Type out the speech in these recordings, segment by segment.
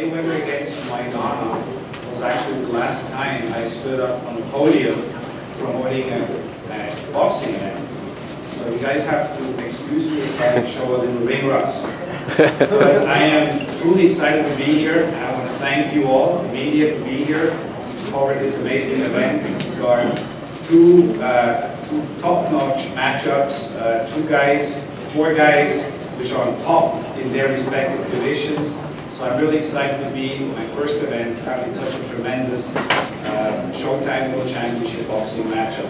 Mayweather against Maidana was actually the last time I stood up on a podium promoting a boxing event. So you guys have to excuse me if I show a little ring rust. But I am truly excited to be here, and I want to thank you all, the media, to be here to cover this amazing event. These are two top-notch matchups, four guys which are on top in their respective divisions. So I'm really excited to be in my first event, having such a tremendous Showtime World Championship boxing matchup.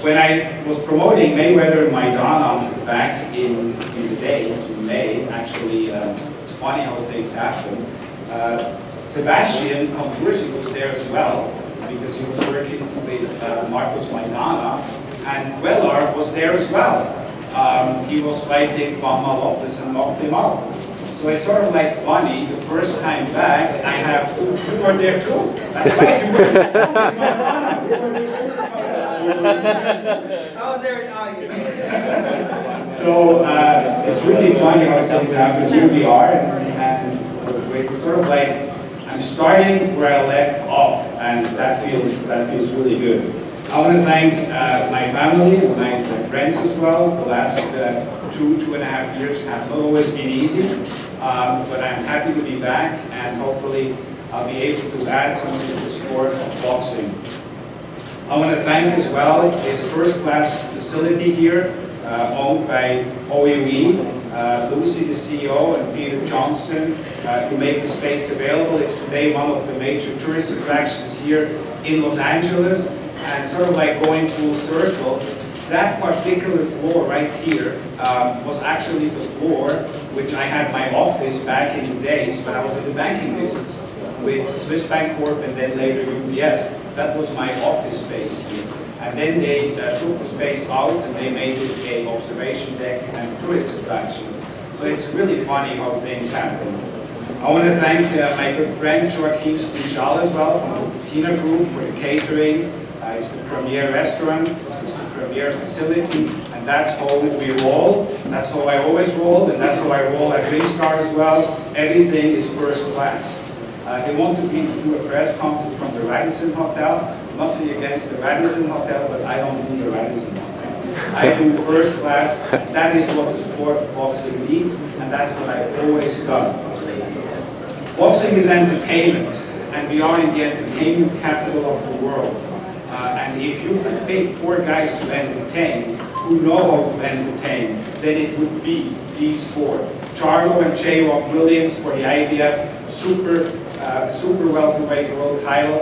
When I was promoting Mayweather and Maidana back in the day, in May, actually, it's funny how things happen. Sebastian Contursi was there as well, because he was working with Marcos Maidana, and Cuellar was there as well. He was fighting Abner Mares and knocked him out. So it's sort of like funny, the first time back, I have two, you were there too. That's right, you were there too. I was there in August. So it's really funny how things happen. Here we are, and it's sort of like I'm starting where I left off, and that feels really good. I want to thank my family, my friends as well. The last 2.5 years have not always been easy, but I'm happy to be back, and hopefully I'll be able to add something to the sport of boxing. I want to thank as well this first-class facility here, owned by OUE, Lucy, the CEO, and Peter Johnston, to make the space available. It's today one of the major tourist attractions here in Los Angeles, and sort of like going full circle, that particular floor right here was actually the floor which I had my office back in the days when I was in the banking business with Swiss Bank Corp and then later UBS. That was my office space here. And then they took the space out and they made it an observation deck and tourist attraction. So it's really funny how things happen. I want to thank my good friend Jesus Cuellar as well from the Tina Group for the catering. It's the premier restaurant, it's the premier facility, and that's how we roll. That's how I always roll, and that's how I roll at Ringstar as well. Everything is first class. They wanted me to do a press conference from the Radisson Hotel. Nothing against the Radisson Hotel, but I don't do the Radisson Hotel. I do first class. That is what the sport of boxing needs, and that's what I've always done. Boxing is entertainment, and we are in the entertainment capital of the world. And if you could pick four guys to entertain, who know how to entertain, then it would be these four. Charlo and J-Rock Williams for the IBF super welterweight world title.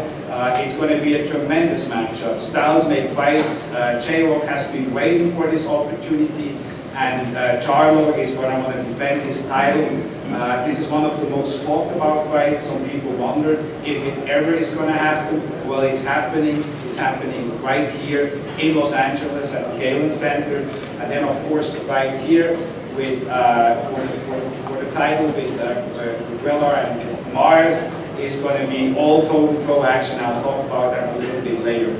It's going to be a tremendous matchup. Styles make fights. J-Rock has been waiting for this opportunity, and Charlo is going to want to defend his title. This is one of the most talked about fights. Some people wonder if it ever is going to happen. Well, it's happening. It's happening right here in Los Angeles at the Galen Center. And then, of course, the fight here with for the title with Cuellar and Mares is going to be all toe-to-toe action. I'll talk about that a little bit later.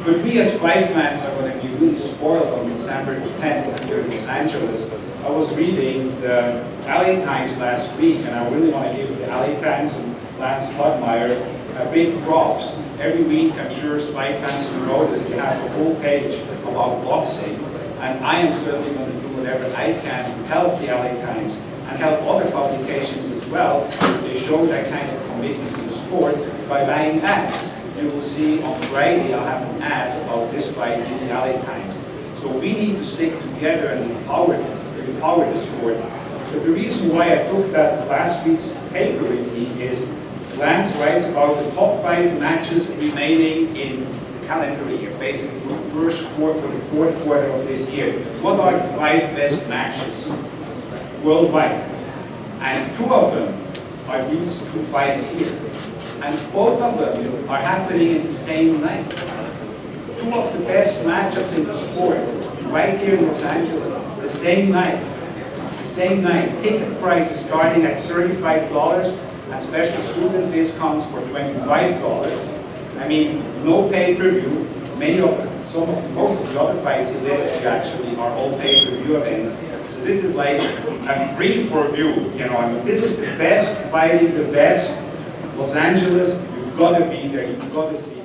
But we as fight fans are going to be really spoiled on December 10th here in Los Angeles. I was reading the LA Times last week, and I really want to give the LA Times and Lance Pudmeyer big props. Every week, I'm sure fight fans who notice they have a whole page about boxing, and I am certainly going to do whatever I can to help the LA Times and help other publications as well if they show that kind of commitment to the sport by buying ads. You will see on Friday I'll have an ad about this fight in the LA Times. So we need to stick together and empower the sport. But the reason why I took that last week's paper with me is Lance writes about the top 5 matches remaining in the calendar year, basically for the first quarter, for the fourth quarter of this year. What are the 5 best matches worldwide? And 2 of them are these 2 fights here. And both of them are happening in the same night. 2 of the best matchups in the sport, right here in Los Angeles, the same night. The same night. Ticket price is starting at $35 and special student discounts for $25. I mean, no pay-per-view. Most of the other fights he lists here actually are all pay-per-view events. So this is like a free for view, you know. I mean, this is the best fighting, the best. Los Angeles, you've got to be there, you've got to see it.